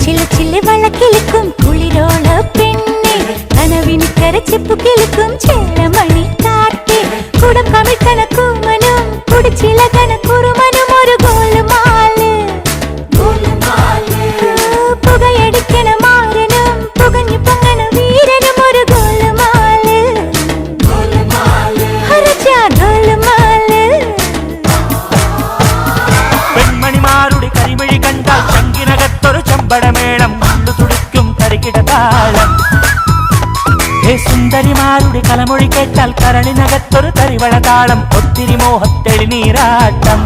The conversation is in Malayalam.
ചില ചില വളക്കിളിക്കും കുളിരോള പെണ്ണെ കനവിന് കരച്ചിപ്പു കിളിക്കും ചേലമണി കാട്ടി കുടം കമിഴ്ക്കണ കൂമനും കുടിച്ചില കണക്കുറുമനും ഒരു ഗോളുമാല് പുകയടിക്കണ മാരനും പുകഞ്ഞു പൊങ്ങണ വീരനും ഒരു ഗോളുമാല് ഗോളുമാല് പെൺമണിമാരുടെ കരിമിഴി കണ്ടാൽ ചങ്കിനകത്തൊരു ചമ്പടമേളം ഉള്ളു തുടിക്കും തരികിടതാളം സുന്ദരിമാരുടെ കലമൊഴി കേട്ടാൽ കരളിനകത്തൊരു തരിവളതാളം ഒത്തിരി മോഹത്തെളി നീരാട്ടം